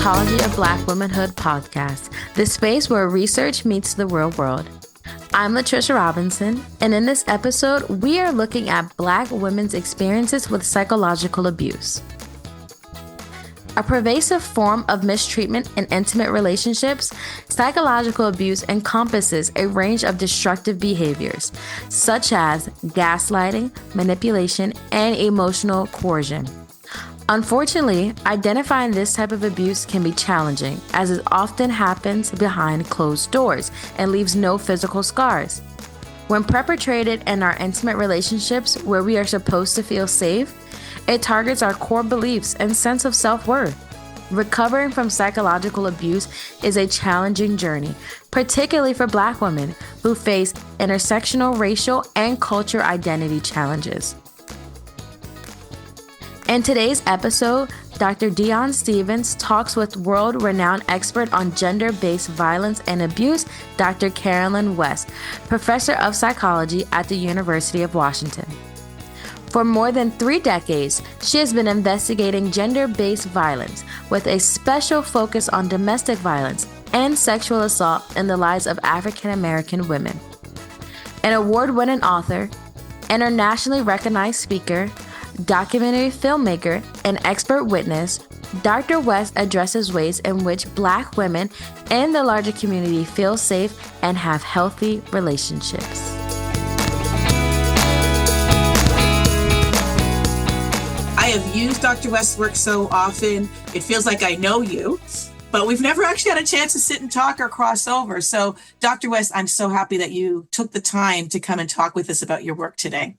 Psychology of Black Womanhood podcast, the space where research meets the real world. I'm Latricia Robinson, and in this episode, we are looking at Black women's experiences with psychological abuse. A pervasive form of mistreatment in intimate relationships, psychological abuse encompasses a range of destructive behaviors, such as gaslighting, manipulation, and emotional coercion. Unfortunately, identifying this type of abuse can be challenging, as it often happens behind closed doors and leaves no physical scars. When perpetrated in our intimate relationships where we are supposed to feel safe, it targets our core beliefs and sense of self-worth. Recovering from psychological abuse is a challenging journey, particularly for Black women who face intersectional racial and cultural identity challenges. In today's episode, Dr. Dion Stevens talks with world-renowned expert on gender-based violence and abuse, Dr. Carolyn West, professor of psychology at the University of Washington. For more than 3 decades, she has been investigating gender-based violence with a special focus on domestic violence and sexual assault in the lives of African American women. An award-winning author, internationally recognized speaker, documentary filmmaker, and expert witness, Dr. West addresses ways in which Black women and the larger community feel safe and have healthy relationships. I have used Dr. West's work so often, it feels like I know you, but we've never actually had a chance to sit and talk or cross over. So, Dr. West, I'm so happy that you took the time to come and talk with us about your work today.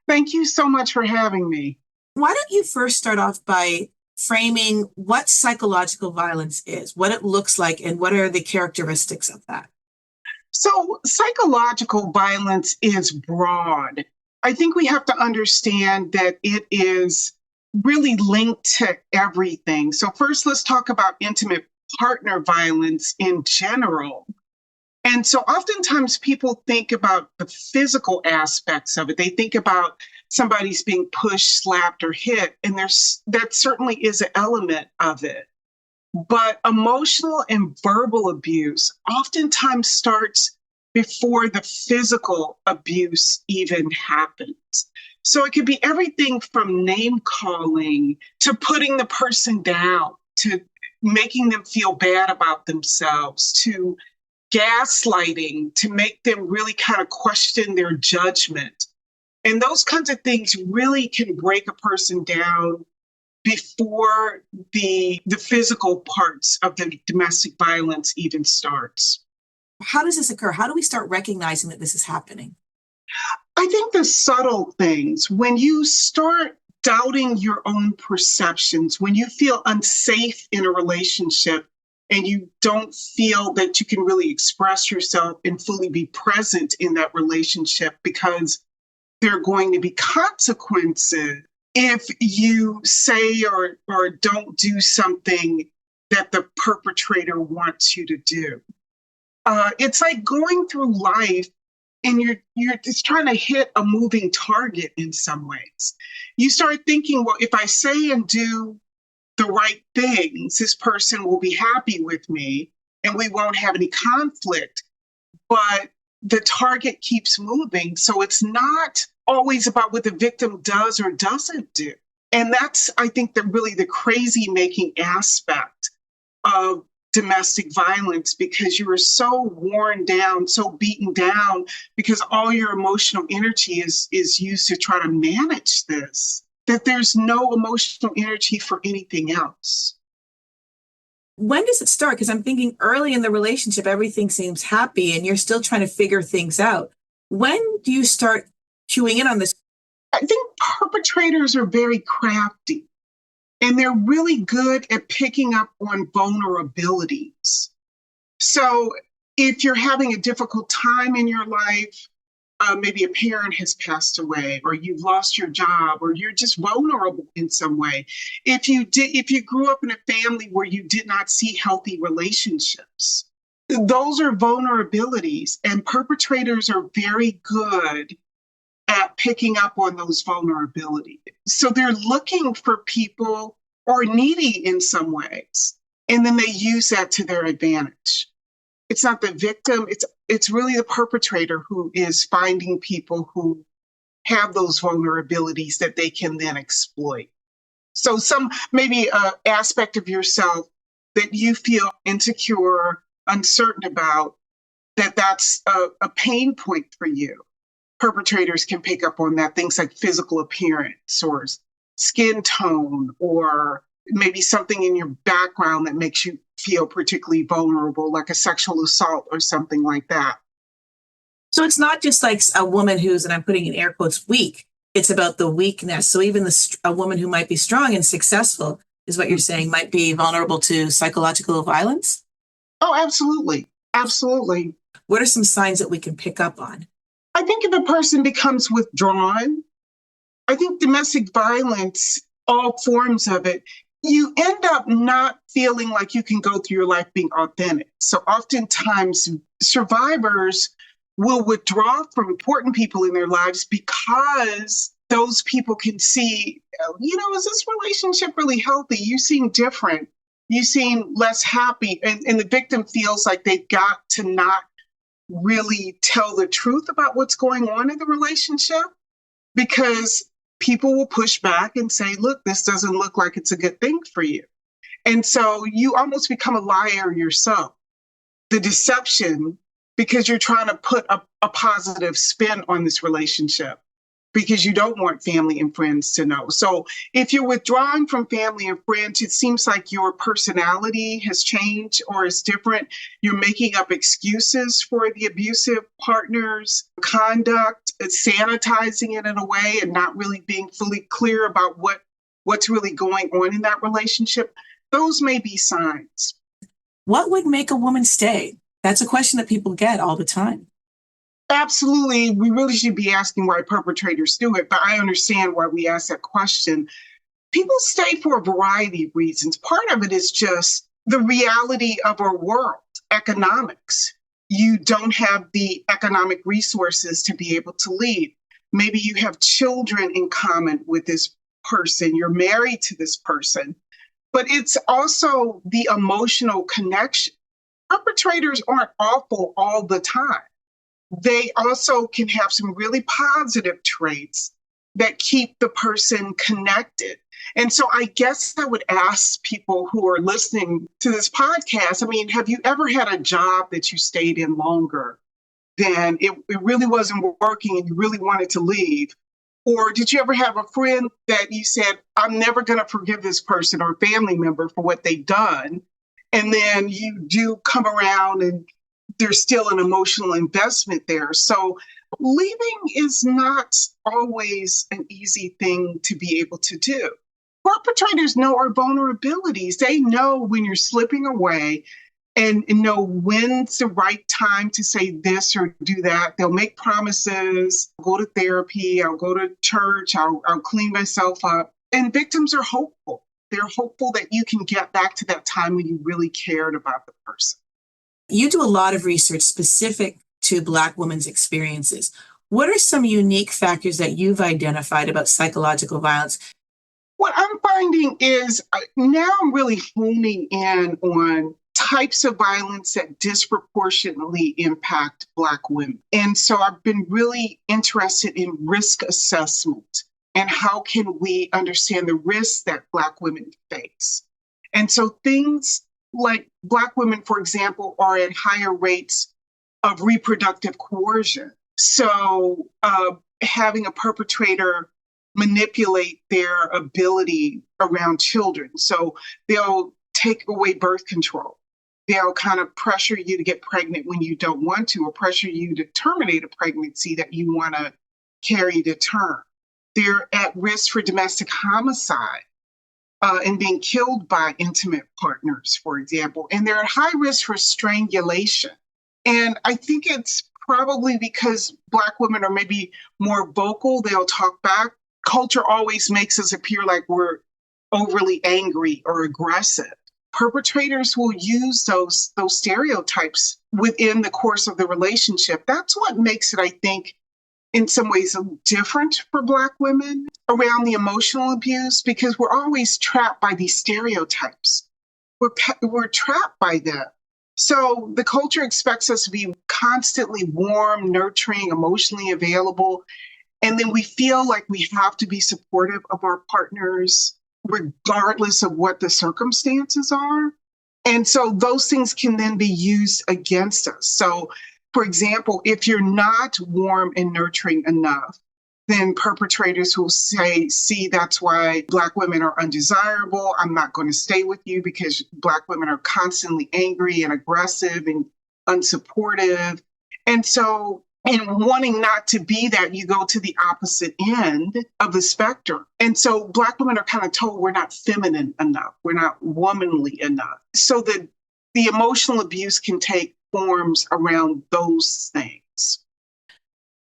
Thank you so much for having me. Why don't you first start off by framing what psychological violence is, what it looks like, and what are the characteristics of that? So, psychological violence is broad. I think we have to understand that it is really linked to everything. So first, let's talk about intimate partner violence in general. And so oftentimes people think about the physical aspects of it. They think about somebody's being pushed, slapped, or hit, and that certainly is an element of it. But emotional and verbal abuse oftentimes starts before the physical abuse even happens. So it could be everything from name calling to putting the person down, to making them feel bad about themselves, to gaslighting, to make them really kind of question their judgment. And those kinds of things really can break a person down before the physical parts of the domestic violence even starts. How does this occur? How do we start recognizing that this is happening? I think the subtle things, when you start doubting your own perceptions, when you feel unsafe in a relationship and you don't feel that you can really express yourself and fully be present in that relationship because there are going to be consequences if you say or don't do something that the perpetrator wants you to do. It's like going through life and you're just trying to hit a moving target in some ways. You start thinking, well, if I say and do the right things, this person will be happy with me and we won't have any conflict. But the target keeps moving. So it's not always about what the victim does or doesn't do. And that's, I think, really the crazy making aspect of domestic violence, because you are so worn down, so beaten down, because all your emotional energy is used to try to manage this, that there's no emotional energy for anything else. When does it start? Because I'm thinking early in the relationship, everything seems happy and you're still trying to figure things out. When do you start chewing in on this? I think perpetrators are very crafty. And they're really good at picking up on vulnerabilities. So if you're having a difficult time in your life, maybe a parent has passed away, or you've lost your job, or you're just vulnerable in some way. If you grew up in a family where you did not see healthy relationships, those are vulnerabilities, and perpetrators are very good at picking up on those vulnerabilities. So they're looking for people, or needy in some ways, And then they use that to their advantage. It's not the victim, it's really the perpetrator who is finding people who have those vulnerabilities that they can then exploit. So some maybe aspect of yourself that you feel insecure, uncertain about, that's a pain point for you. Perpetrators can pick up on that, things like physical appearance or skin tone, or maybe something in your background that makes you feel particularly vulnerable, like a sexual assault or something like that. So it's not just like a woman who's, and I'm putting in air quotes, weak. It's about the weakness. So even a woman who might be strong and successful, is what you're saying, might be vulnerable to psychological violence? Oh, absolutely. Absolutely. What are some signs that we can pick up on? I think if a person becomes withdrawn, I think domestic violence, all forms of it, you end up not feeling like you can go through your life being authentic. So oftentimes survivors will withdraw from important people in their lives because those people can see, is this relationship really healthy? You seem different. You seem less happy. And the victim feels like they've got to not really tell the truth about what's going on in the relationship, because people will push back and say, look, this doesn't look like it's a good thing for you. And so you almost become a liar yourself. The deception, because you're trying to put a positive spin on this relationship, because you don't want family and friends to know. So if you're withdrawing from family and friends, it seems like your personality has changed or is different. You're making up excuses for the abusive partner's conduct, sanitizing it in a way and not really being fully clear about what's really going on in that relationship. Those may be signs. What would make a woman stay? That's a question that people get all the time. Absolutely. We really should be asking why perpetrators do it, but I understand why we ask that question. People stay for a variety of reasons. Part of it is just the reality of our world, economics. You don't have the economic resources to be able to leave. Maybe you have children in common with this person. You're married to this person. But it's also the emotional connection. Perpetrators aren't awful all the time. They also can have some really positive traits that keep the person connected. And so I guess I would ask people who are listening to this podcast, have you ever had a job that you stayed in longer than it really wasn't working and you really wanted to leave? Or did you ever have a friend that you said, I'm never going to forgive this person or family member for what they've done? And then you do come around and there's still an emotional investment there. So leaving is not always an easy thing to be able to do. Perpetrators know our vulnerabilities. They know when you're slipping away and know when's the right time to say this or do that. They'll make promises, go to therapy, I'll go to church, I'll clean myself up. And victims are hopeful. They're hopeful that you can get back to that time when you really cared about the person. You do a lot of research specific to Black women's experiences. What are some unique factors that you've identified about psychological violence? What I'm finding is now I'm really honing in on types of violence that disproportionately impact Black women. And so I've been really interested in risk assessment and how can we understand the risks that Black women face. And so things like Black women, for example, are at higher rates of reproductive coercion. So having a perpetrator manipulate their ability around children. So they'll take away birth control. They'll kind of pressure you to get pregnant when you don't want to, or pressure you to terminate a pregnancy that you want to carry to term. They're at risk for domestic homicide. And being killed by intimate partners, for example. And they're at high risk for strangulation. And I think it's probably because Black women are maybe more vocal, they'll talk back. Culture always makes us appear like we're overly angry or aggressive. Perpetrators will use those stereotypes within the course of the relationship. That's what makes it, I think, in some ways different for Black women around the emotional abuse, because we're always trapped by these stereotypes. we're trapped by that. So the culture expects us to be constantly warm, nurturing, emotionally available. And then we feel like we have to be supportive of our partners, regardless of what the circumstances are. And so those things can then be used against us. So, for example, if you're not warm and nurturing enough, then perpetrators will say, see, that's why Black women are undesirable. I'm not going to stay with you because Black women are constantly angry and aggressive and unsupportive. And so, in wanting not to be that, you go to the opposite end of the spectrum. And so Black women are kind of told we're not feminine enough, we're not womanly enough. So that the emotional abuse can take forms around those things.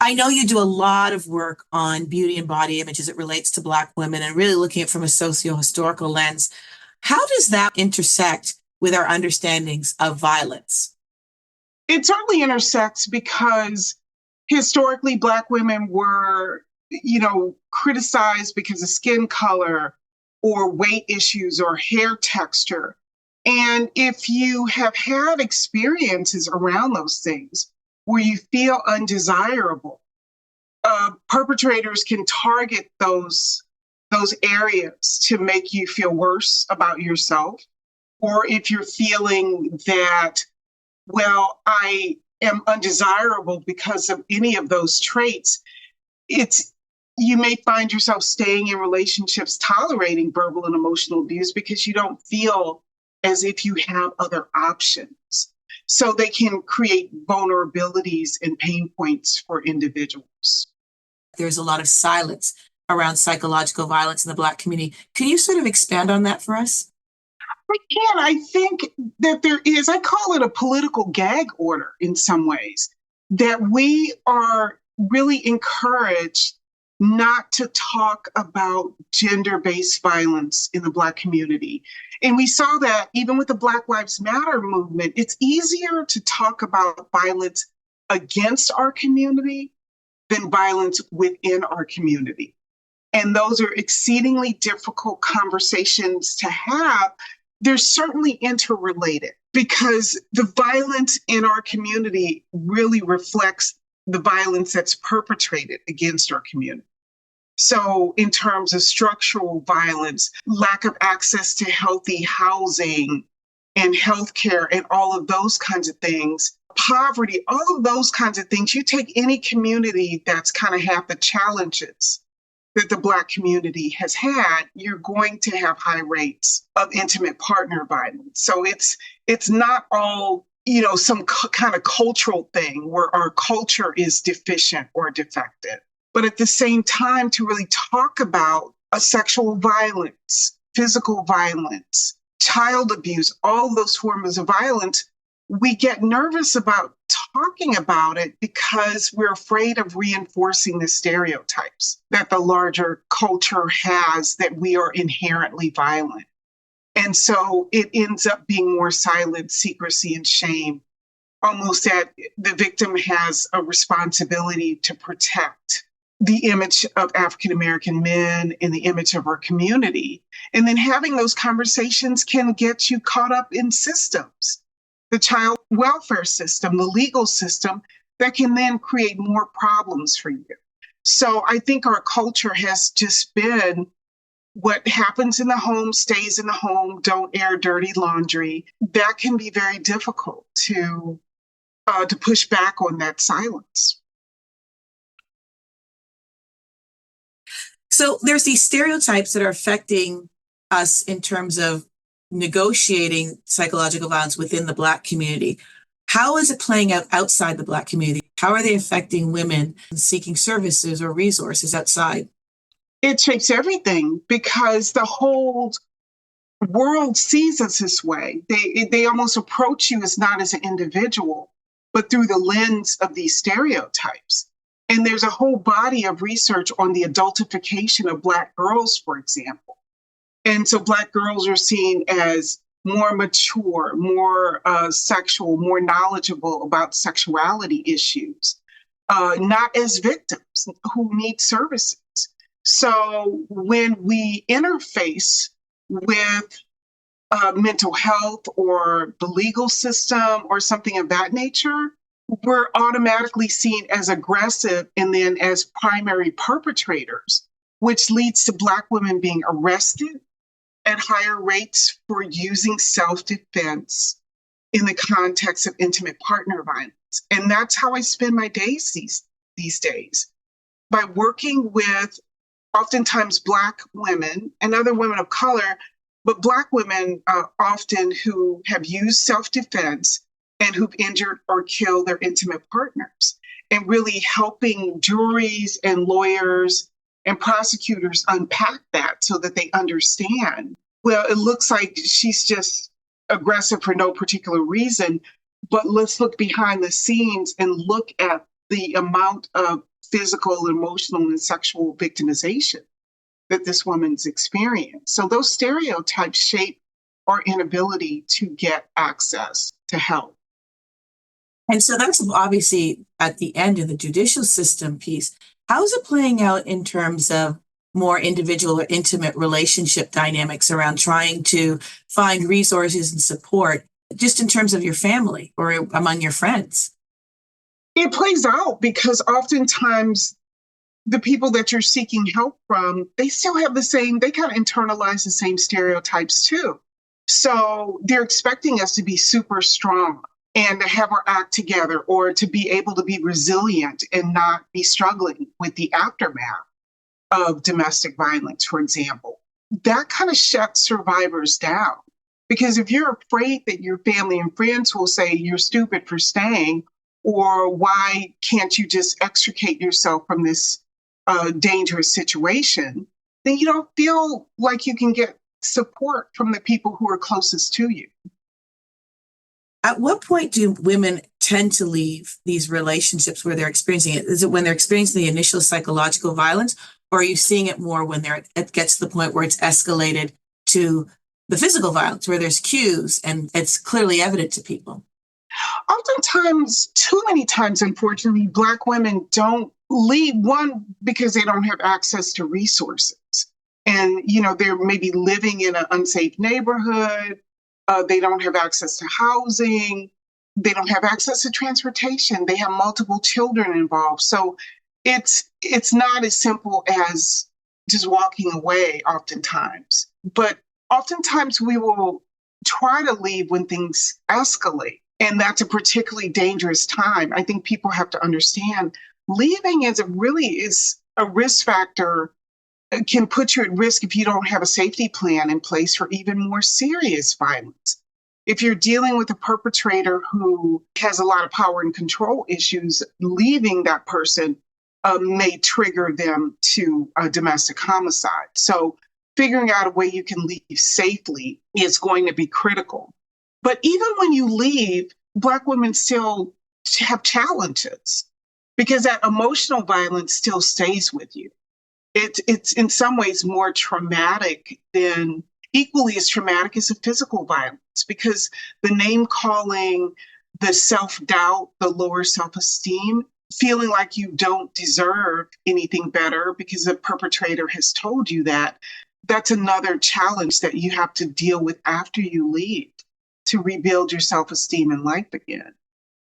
I know you do a lot of work on beauty and body image as it relates to Black women and really looking at it from a socio-historical lens. How does that intersect with our understandings of violence? It certainly intersects because historically Black women were, criticized because of skin color or weight issues or hair texture. And if you have had experiences around those things where you feel undesirable, perpetrators can target those areas to make you feel worse about yourself. Or if you're feeling that, well, I am undesirable because of any of those traits, you may find yourself staying in relationships tolerating verbal and emotional abuse because you don't feel as if you have other options. So they can create vulnerabilities and pain points for individuals. There's a lot of silence around psychological violence in the Black community. Can you sort of expand on that for us? I can. I think that there is, I call it a political gag order in some ways, that we are really encouraged not to talk about gender-based violence in the Black community. And we saw that even with the Black Lives Matter movement, it's easier to talk about violence against our community than violence within our community. And those are exceedingly difficult conversations to have. They're certainly interrelated because the violence in our community really reflects the violence that's perpetrated against our community. So in terms of structural violence, lack of access to healthy housing and healthcare and all of those kinds of things, poverty, all of those kinds of things, you take any community that's kind of had the challenges that the Black community has had, you're going to have high rates of intimate partner violence. So it's not all, some kind of cultural thing where our culture is deficient or defective. But at the same time, to really talk about sexual violence, physical violence, child abuse, all those forms of violence, we get nervous about talking about it because we're afraid of reinforcing the stereotypes that the larger culture has that we are inherently violent. And so it ends up being more silence, secrecy, and shame, almost that the victim has a responsibility to protect the image of African-American men and the image of our community. And then having those conversations can get you caught up in systems, the child welfare system, the legal system, that can then create more problems for you. So I think our culture has just been what happens in the home stays in the home, don't air dirty laundry. That can be very difficult to push back on that silence. So there's these stereotypes that are affecting us in terms of negotiating psychological violence within the Black community. How is it playing out outside the Black community? How are they affecting women seeking services or resources outside? It shapes everything because the whole world sees us this way. They almost approach you as not as an individual, but through the lens of these stereotypes. And there's a whole body of research on the adultification of Black girls, for example. And so Black girls are seen as more mature, more sexual, more knowledgeable about sexuality issues, not as victims who need services. So when we interface with mental health or the legal system or something of that nature, we're automatically seen as aggressive and then as primary perpetrators, which leads to Black women being arrested at higher rates for using self-defense in the context of intimate partner violence. And that's how I spend my days these days, by working with oftentimes Black women and other women of color, but Black women often who have used self-defense and who've injured or killed their intimate partners, and really helping juries and lawyers and prosecutors unpack that so that they understand, well, it looks like she's just aggressive for no particular reason, but let's look behind the scenes and look at the amount of physical, emotional, and sexual victimization that this woman's experienced. So those stereotypes shape our inability to get access to help. And so that's obviously at the end of the judicial system piece. How's it playing out in terms of more individual or intimate relationship dynamics around trying to find resources and support, just in terms of your family or among your friends? It plays out because oftentimes the people that you're seeking help from, they still have they kind of internalize the same stereotypes too. So they're expecting us to be super strong and to have our act together, or to be able to be resilient and not be struggling with the aftermath of domestic violence, for example. That kind of shuts survivors down. Because if you're afraid that your family and friends will say you're stupid for staying, or why can't you just extricate yourself from this dangerous situation, then you don't feel like you can get support from the people who are closest to you. At what point do women tend to leave these relationships where they're experiencing it? Is it when they're experiencing the initial psychological violence, or are you seeing it more when it gets to the point where it's escalated to the physical violence, where there's cues and it's clearly evident to people? Oftentimes, too many times, unfortunately, Black women don't leave, one, because they don't have access to resources. And, they're maybe living in an unsafe neighborhood. They don't have access to housing. They don't have access to transportation. They have multiple children involved. So it's not as simple as just walking away oftentimes. But oftentimes we will try to leave when things escalate. And that's a particularly dangerous time. I think people have to understand leaving is a risk factor, can put you at risk if you don't have a safety plan in place for even more serious violence. If you're dealing with a perpetrator who has a lot of power and control issues, leaving that person may trigger them to a domestic homicide. So figuring out a way you can leave safely is going to be critical. But even when you leave, Black women still have challenges because that emotional violence still stays with you. It's in some ways more traumatic than, equally as traumatic as the physical violence, because the name calling, the self-doubt, the lower self-esteem, feeling like you don't deserve anything better because the perpetrator has told you that, that's another challenge that you have to deal with after you leave to rebuild your self-esteem and life again.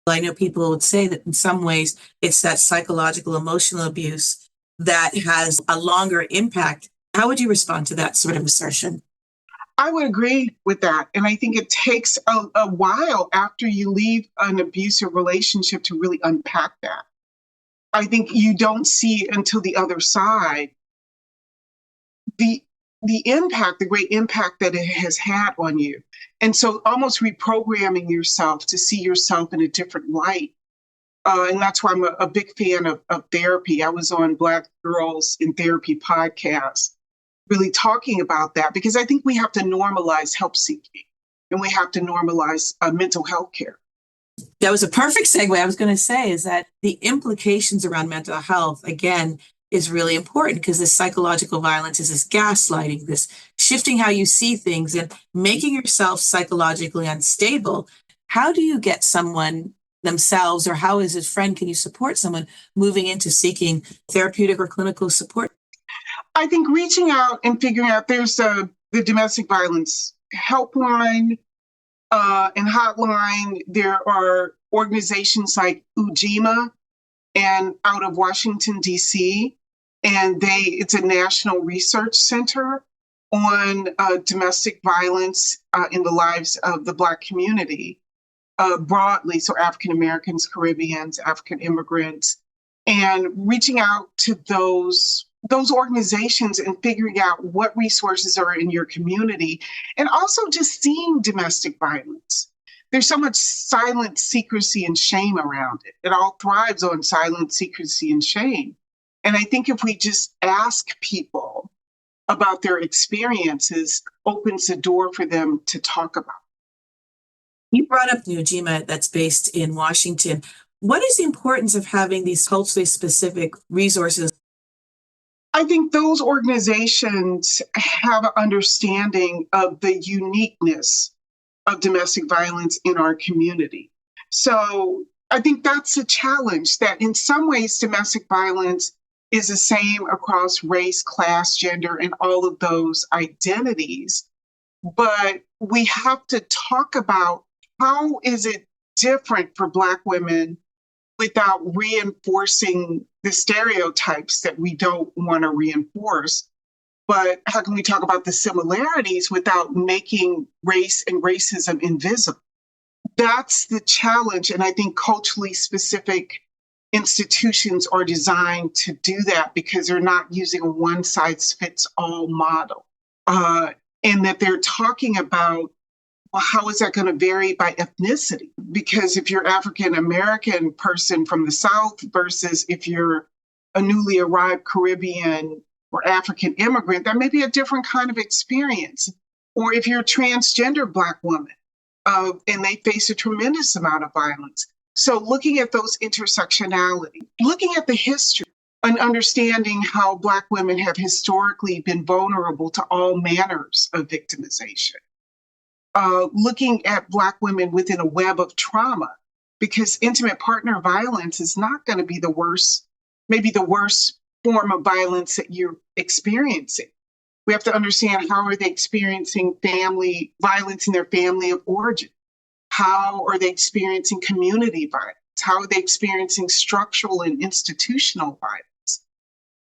I know people would say that in some ways it's that psychological, emotional abuse that has a longer impact. How would you respond to that sort of assertion? I would agree with that. And I think it takes a while after you leave an abusive relationship to really unpack that. I think you don't see until the other side the impact, the great impact that it has had on you. And so almost reprogramming yourself to see yourself in a different light. And that's why I'm a big fan of therapy. I was on Black Girls in Therapy podcast, really talking about that, because I think we have to normalize help seeking and we have to normalize mental health care. That was a perfect segue. I was going to say is that the implications around mental health, again, is really important because this psychological violence is this gaslighting, this shifting how you see things and making yourself psychologically unstable. How do you get someone themselves, or how as a friend can you support someone moving into seeking therapeutic or clinical support? I think reaching out and figuring out there's the domestic violence helpline and hotline. There are organizations like Ujima and out of Washington, D.C., and it's a national research center on domestic violence in the lives of the Black community broadly, so African Americans, Caribbeans, African immigrants, and reaching out to those organizations and figuring out what resources are in your community, and also just seeing domestic violence. There's so much silent secrecy and shame around it. It all thrives on silent secrecy and shame. And I think if we just ask people about their experiences, opens the door for them to talk about. You brought up the Ujima that's based in Washington. What is the importance of having these culturally specific resources? I think those organizations have an understanding of the uniqueness of domestic violence in our community. So I think that's a challenge, that in some ways domestic violence is the same across race, class, gender, and all of those identities. But we have to talk about how is it different for Black women without reinforcing the stereotypes that we don't want to reinforce. But how can we talk about the similarities without making race and racism invisible? That's the challenge. And I think culturally specific institutions are designed to do that because they're not using a one-size-fits-all model. And that they're talking about, well, how is that going to vary by ethnicity? Because if you're African American person from the South versus if you're a newly arrived Caribbean or African immigrant, that may be a different kind of experience. Or if you're a transgender Black woman and they face a tremendous amount of violence. So looking at those intersectionality, looking at the history and understanding how Black women have historically been vulnerable to all manners of victimization. Looking at Black women within a web of trauma, because intimate partner violence is not going to be the worst, maybe the worst form of violence that you're experiencing. We have to understand, how are they experiencing family violence in their family of origin? How are they experiencing community violence? How are they experiencing structural and institutional violence?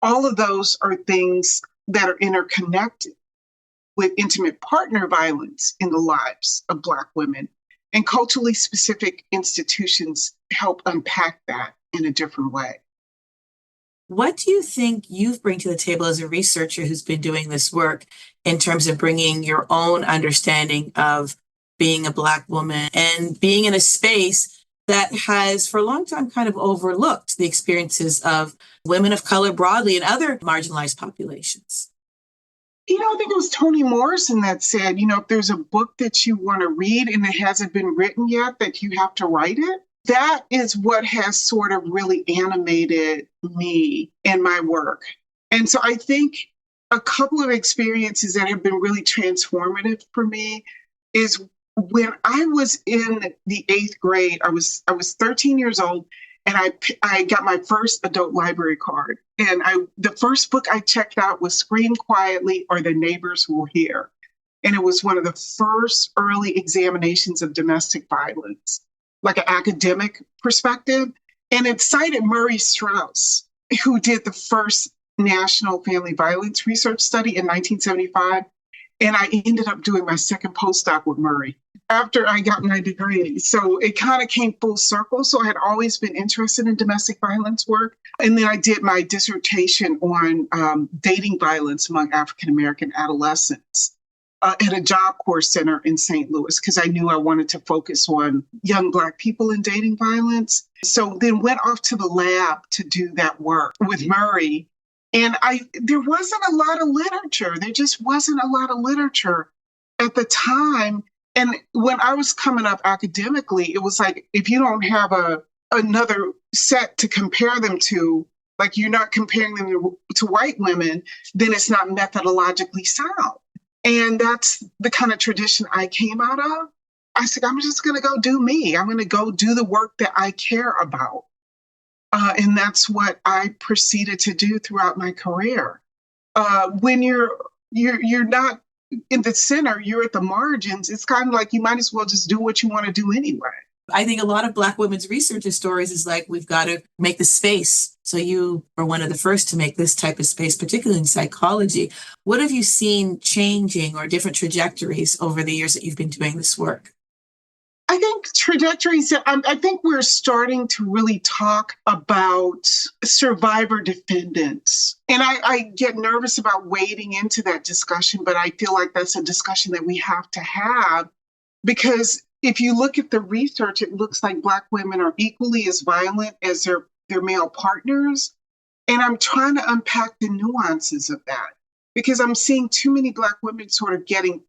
All of those are things that are interconnected with intimate partner violence in the lives of Black women. And culturally specific institutions help unpack that in a different way. What do you think you bring to the table as a researcher who's been doing this work in terms of bringing your own understanding of being a Black woman and being in a space that has for a long time kind of overlooked the experiences of women of color broadly and other marginalized populations? I think it was Toni Morrison that said, if there's a book that you want to read and it hasn't been written yet, that you have to write it. That is what has sort of really animated me in my work. And so I think a couple of experiences that have been really transformative for me is when I was in the 8th grade, I was 13 years old, and I got my first adult library card. And the first book I checked out was Scream Quietly or The Neighbors Will Hear. And it was one of the first early examinations of domestic violence, like an academic perspective. And it cited Murray Strauss, who did the first national family violence research study in 1975. And I ended up doing my second postdoc with Murray after I got my degree. So it kind of came full circle. So I had always been interested in domestic violence work. And then I did my dissertation on dating violence among African-American adolescents at a Job Corps center in St. Louis, because I knew I wanted to focus on young Black people in dating violence. So then went off to the lab to do that work with Murray. And there wasn't a lot of literature. There just wasn't a lot of literature at the time. And when I was coming up academically, it was like, if you don't have another set to compare them to, like you're not comparing them to white women, then it's not methodologically sound. And that's the kind of tradition I came out of. I said, I'm just going to go do me. I'm going to go do the work that I care about. And that's what I proceeded to do throughout my career. When you're not in the center, you're at the margins. It's kind of like you might as well just do what you want to do anyway. I think a lot of Black women's researcher stories is like, we've got to make the space. So you were one of the first to make this type of space, particularly in psychology. What have you seen changing or different trajectories over the years that you've been doing this work? I think trajectories, I think we're starting to really talk about survivor defendants. And I get nervous about wading into that discussion, but I feel like that's a discussion that we have to have, because if you look at the research, it looks like Black women are equally as violent as their male partners. And I'm trying to unpack the nuances of that, because I'm seeing too many Black women sort of getting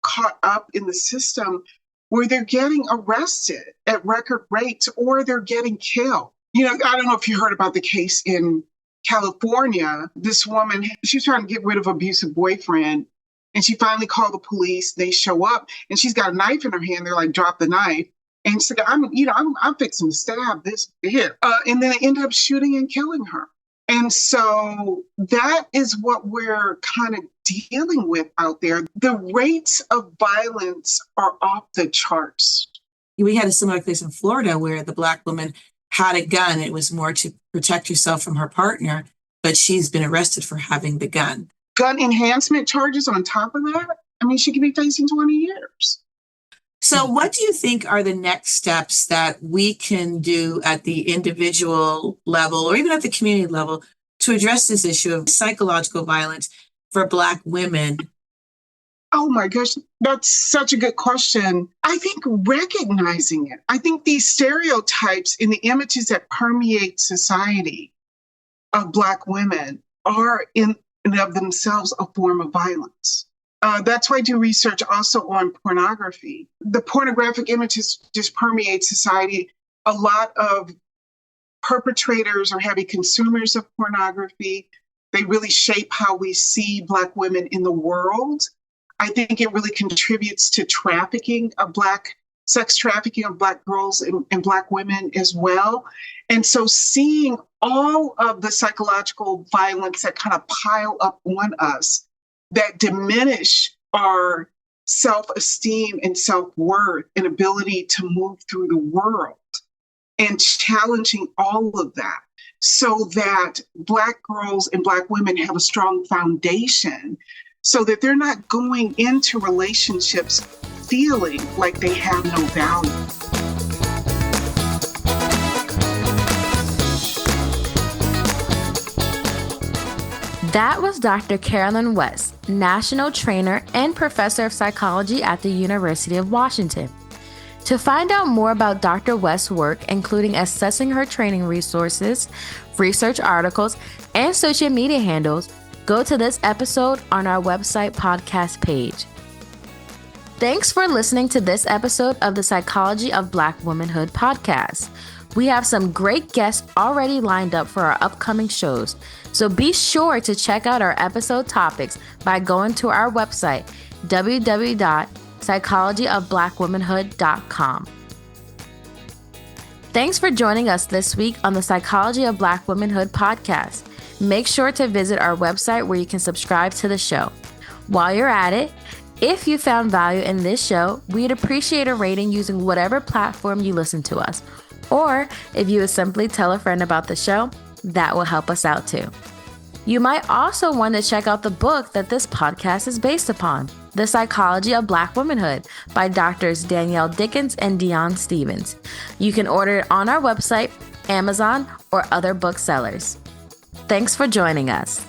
caught up in the system where they're getting arrested at record rates or they're getting killed. I don't know if you heard about the case in California. This woman, she's trying to get rid of an abusive boyfriend, and she finally called the police. They show up, and she's got a knife in her hand. They're like, drop the knife. And she said, I'm fixing to stab this here. And then they end up shooting and killing her. And so that is what we're kind of dealing with out there. The rates of violence are off the charts. We had a similar case in Florida where the Black woman had a gun. It was more to protect herself from her partner, but she's been arrested for having the gun. Gun enhancement charges on top of that? I mean, she could be facing 20 years. So what do you think are the next steps that we can do at the individual level or even at the community level to address this issue of psychological violence for Black women? Oh my gosh, that's such a good question. I think recognizing it. I think these stereotypes and the images that permeate society of Black women are in and of themselves a form of violence. That's why I do research also on pornography. The pornographic images just permeate society. A lot of perpetrators are heavy consumers of pornography. They really shape how we see Black women in the world. I think it really contributes to sex trafficking of Black girls and Black women as well. And so seeing all of the psychological violence that kind of pile up on us, that diminish our self-esteem and self-worth and ability to move through the world, and challenging all of that so that Black girls and Black women have a strong foundation so that they're not going into relationships feeling like they have no value. That was Dr. Carolyn West, National Trainer and Professor of Psychology at the University of Washington. To find out more about Dr. West's work, including assessing her training resources, research articles, and social media handles, go to this episode on our website podcast page. Thanks for listening to this episode of the Psychology of Black Womanhood podcast. We have some great guests already lined up for our upcoming shows, so be sure to check out our episode topics by going to our website, www.psychologyofblackwomanhood.com. Thanks for joining us this week on the Psychology of Black Womanhood podcast. Make sure to visit our website where you can subscribe to the show. While you're at it, if you found value in this show, we'd appreciate a rating using whatever platform you listen to us. Or if you would simply tell a friend about the show, that will help us out too. You might also want to check out the book that this podcast is based upon, The Psychology of Black Womanhood by Drs. Danielle Dickens and Dion Stevens. You can order it on our website, Amazon, or other booksellers. Thanks for joining us.